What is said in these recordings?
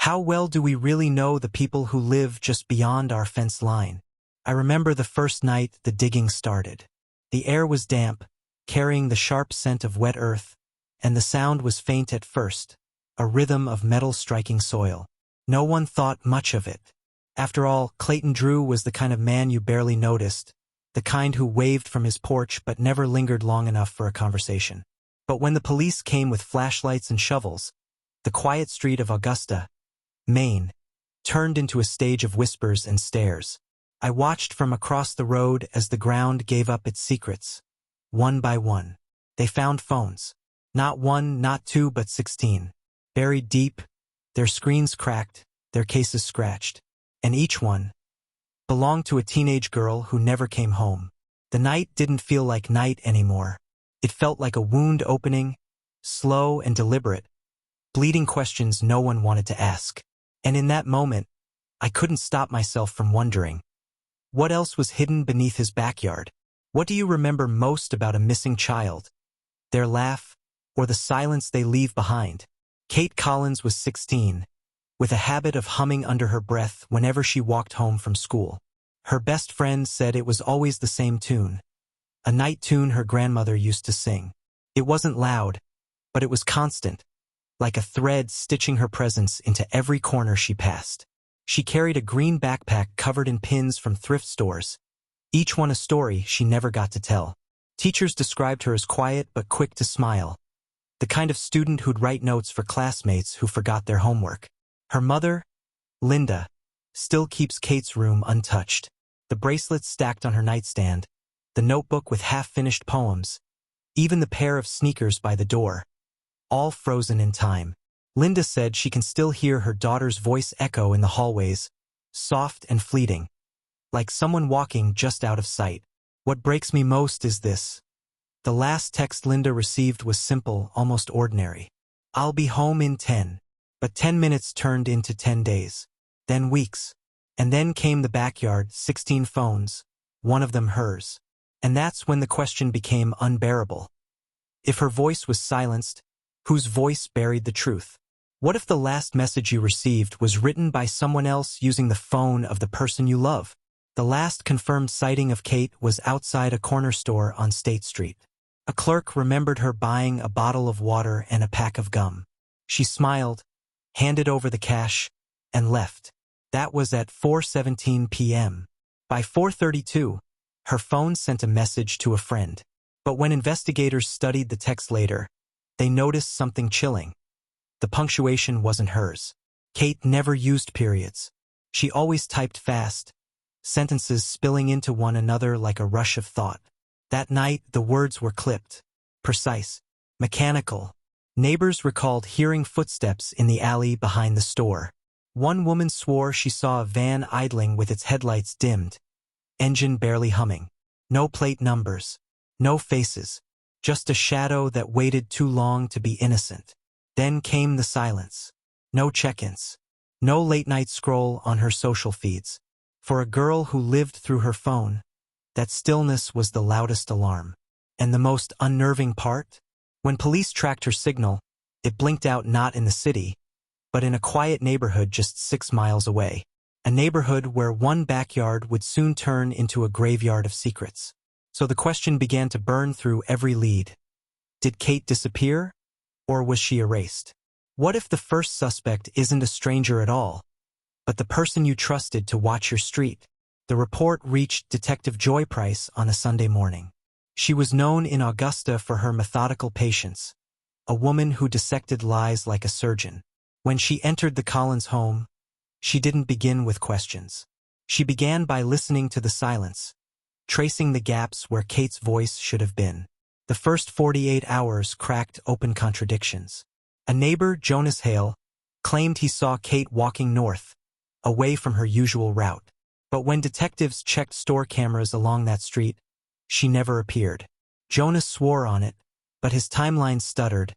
How well do we really know the people who live just beyond our fence line? I remember the first night the digging started. The air was damp, carrying the sharp scent of wet earth, and the sound was faint at first, a rhythm of metal striking soil. No one thought much of it. After all, Clayton Drew was the kind of man you barely noticed, the kind who waved from his porch but never lingered long enough for a conversation. But when the police came with flashlights and shovels, the quiet street of Augusta, Maine, turned into a stage of whispers and stares. I watched from across the road as the ground gave up its secrets. One by one, they found phones. Not one, not two, but 16. Buried deep, their screens cracked, their cases scratched. And each one belonged to a teenage girl who never came home. The night didn't feel like night anymore. It felt like a wound opening, slow and deliberate, bleeding questions no one wanted to ask. And in that moment, I couldn't stop myself from wondering, what else was hidden beneath his backyard? What do you remember most about a missing child? Their laugh, or the silence they leave behind? Kate Collins was 16, with a habit of humming under her breath whenever she walked home from school. Her best friend said it was always the same tune, a night tune her grandmother used to sing. It wasn't loud, but it was constant, like a thread stitching her presence into every corner she passed. She carried a green backpack covered in pins from thrift stores, each one a story she never got to tell. Teachers described her as quiet but quick to smile, the kind of student who'd write notes for classmates who forgot their homework. Her mother, Linda, still keeps Kate's room untouched. The bracelets stacked on her nightstand, the notebook with half-finished poems, even the pair of sneakers by the door, all frozen in time. Linda said she can still hear her daughter's voice echo in the hallways, soft and fleeting, like someone walking just out of sight. What breaks me most is this. The last text Linda received was simple, almost ordinary. I'll be home in 10. But 10 minutes turned into 10 days. Then weeks. And then came the backyard, 16 phones, one of them hers. And that's when the question became unbearable. If her voice was silenced, whose voice buried the truth? What if the last message you received was written by someone else using the phone of the person you love? The last confirmed sighting of Kate was outside a corner store on State Street. A clerk remembered her buying a bottle of water and a pack of gum. She smiled, handed over the cash, and left. That was at 4:17 p.m. By 4:32, her phone sent a message to a friend. But when investigators studied the text later, they noticed something chilling. The punctuation wasn't hers. Kate never used periods. She always typed fast, sentences spilling into one another like a rush of thought. That night, the words were clipped, precise, mechanical. Neighbors recalled hearing footsteps in the alley behind the store. One woman swore she saw a van idling with its headlights dimmed, engine barely humming. No plate numbers, no faces, just a shadow that waited too long to be innocent. Then came the silence. No check-ins, no late-night scroll on her social feeds. For a girl who lived through her phone, that stillness was the loudest alarm. And the most unnerving part? When police tracked her signal, it blinked out not in the city, but in a quiet neighborhood just 6 miles away. A neighborhood where one backyard would soon turn into a graveyard of secrets. So the question began to burn through every lead. Did Kate disappear? Or was she erased? What if the first suspect isn't a stranger at all, but the person you trusted to watch your street? The report reached Detective Joy Price on a Sunday morning. She was known in Augusta for her methodical patience, a woman who dissected lies like a surgeon. When she entered the Collins home, she didn't begin with questions. She began by listening to the silence, tracing the gaps where Kate's voice should have been. The first 48 hours cracked open contradictions. A neighbor, Jonas Hale, claimed he saw Kate walking north, away from her usual route. But when detectives checked store cameras along that street, she never appeared. Jonas swore on it, but his timeline stuttered,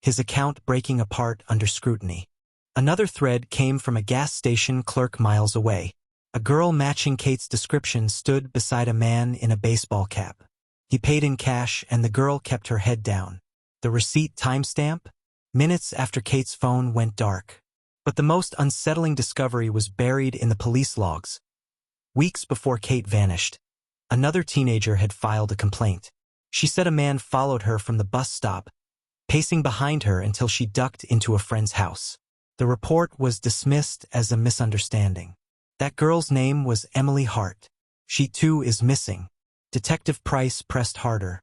his account breaking apart under scrutiny. Another thread came from a gas station clerk miles away. A girl matching Kate's description stood beside a man in a baseball cap. He paid in cash and the girl kept her head down. The receipt timestamp? Minutes after Kate's phone went dark. But the most unsettling discovery was buried in the police logs. Weeks before Kate vanished, another teenager had filed a complaint. She said a man followed her from the bus stop, pacing behind her until she ducked into a friend's house. The report was dismissed as a misunderstanding. That girl's name was Emily Hart. She too is missing. Detective Price pressed harder,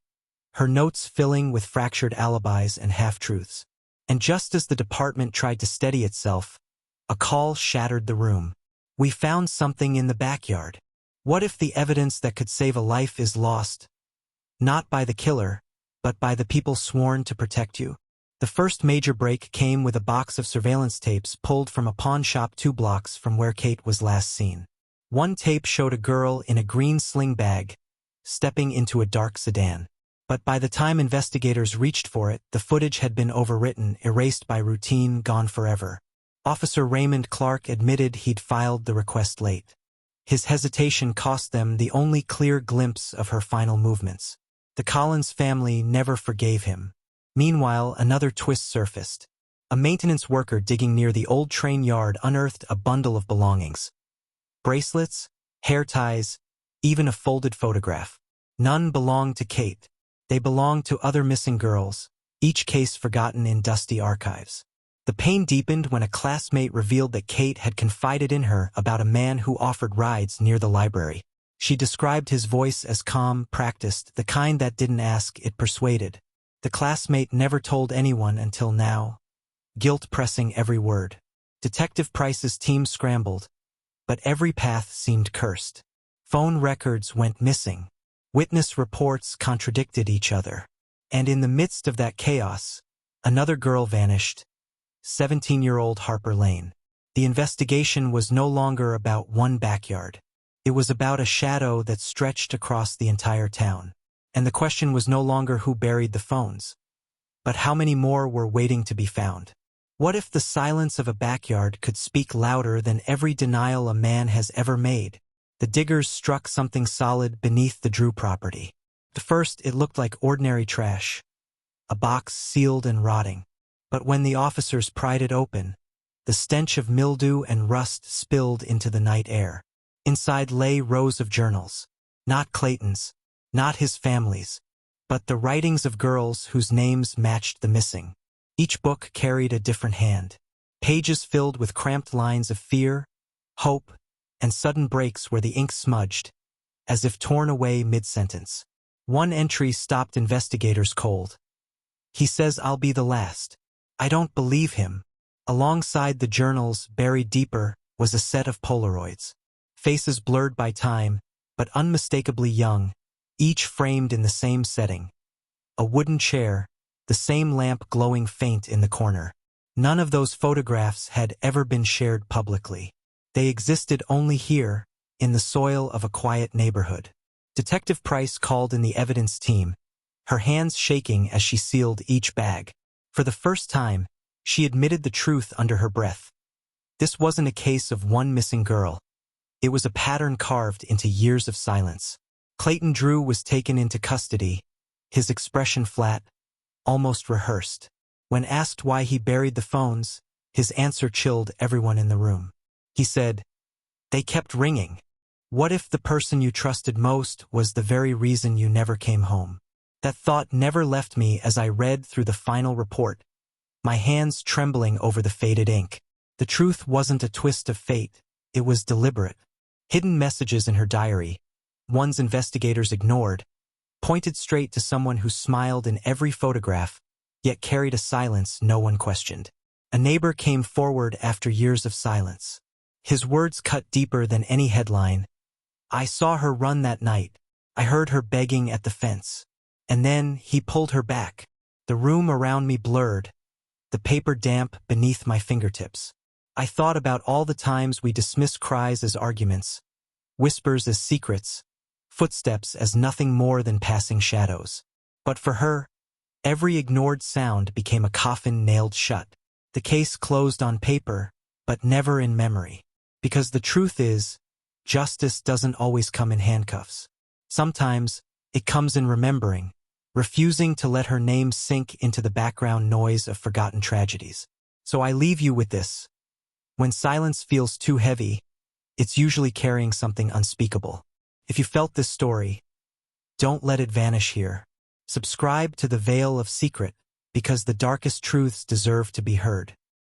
her notes filling with fractured alibis and half-truths. And just as the department tried to steady itself, a call shattered the room. We found something in the backyard. What if the evidence that could save a life is lost? Not by the killer, but by the people sworn to protect you. The first major break came with a box of surveillance tapes pulled from a pawn shop 2 blocks from where Kate was last seen. One tape showed a girl in a green sling bag, stepping into a dark sedan. But by the time investigators reached for it, the footage had been overwritten, erased by routine, gone forever. Officer Raymond Clark admitted he'd filed the request late. His hesitation cost them the only clear glimpse of her final movements. The Collins family never forgave him. Meanwhile, another twist surfaced. A maintenance worker digging near the old train yard unearthed a bundle of belongings. Bracelets, hair ties, even a folded photograph. None belonged to Kate. They belonged to other missing girls, each case forgotten in dusty archives. The pain deepened when a classmate revealed that Kate had confided in her about a man who offered rides near the library. She described his voice as calm, practiced, the kind that didn't ask, it persuaded. The classmate never told anyone until now, guilt pressing every word. Detective Price's team scrambled, but every path seemed cursed. Phone records went missing. Witness reports contradicted each other. And in the midst of that chaos, another girl vanished, 17-year-old Harper Lane. The investigation was no longer about one backyard. It was about a shadow that stretched across the entire town. And the question was no longer who buried the phones, but how many more were waiting to be found. What if the silence of a backyard could speak louder than every denial a man has ever made? The diggers struck something solid beneath the Drew property. At first, it looked like ordinary trash, a box sealed and rotting. But when the officers pried it open, the stench of mildew and rust spilled into the night air. Inside lay rows of journals, not Clayton's, not his family's, but the writings of girls whose names matched the missing. Each book carried a different hand, pages filled with cramped lines of fear, hope, and sudden breaks where the ink smudged, as if torn away mid-sentence. One entry stopped investigators cold. He says I'll be the last. I don't believe him. Alongside the journals, buried deeper, was a set of Polaroids. Faces blurred by time, but unmistakably young, each framed in the same setting. A wooden chair, the same lamp glowing faint in the corner. None of those photographs had ever been shared publicly. They existed only here, in the soil of a quiet neighborhood. Detective Price called in the evidence team, her hands shaking as she sealed each bag. For the first time, she admitted the truth under her breath. This wasn't a case of one missing girl. It was a pattern carved into years of silence. Clayton Drew was taken into custody, his expression flat, almost rehearsed. When asked why he buried the phones, his answer chilled everyone in the room. He said, "They kept ringing. What if the person you trusted most was the very reason you never came home?" That thought never left me as I read through the final report, my hands trembling over the faded ink. The truth wasn't a twist of fate, it was deliberate. Hidden messages in her diary, ones investigators ignored, pointed straight to someone who smiled in every photograph, yet carried a silence no one questioned. A neighbor came forward after years of silence. His words cut deeper than any headline. "I saw her run that night. I heard her begging at the fence. And then he pulled her back. The room around me blurred, the paper damp beneath my fingertips. I thought about all the times we dismiss cries as arguments, whispers as secrets, footsteps as nothing more than passing shadows. But for her, every ignored sound became a coffin nailed shut. The case closed on paper, but never in memory. Because the truth is, justice doesn't always come in handcuffs. Sometimes, it comes in remembering, refusing to let her name sink into the background noise of forgotten tragedies. So I leave you with this. When silence feels too heavy, it's usually carrying something unspeakable. If you felt this story, don't let it vanish here. Subscribe to the Veil of Secret, because the darkest truths deserve to be heard.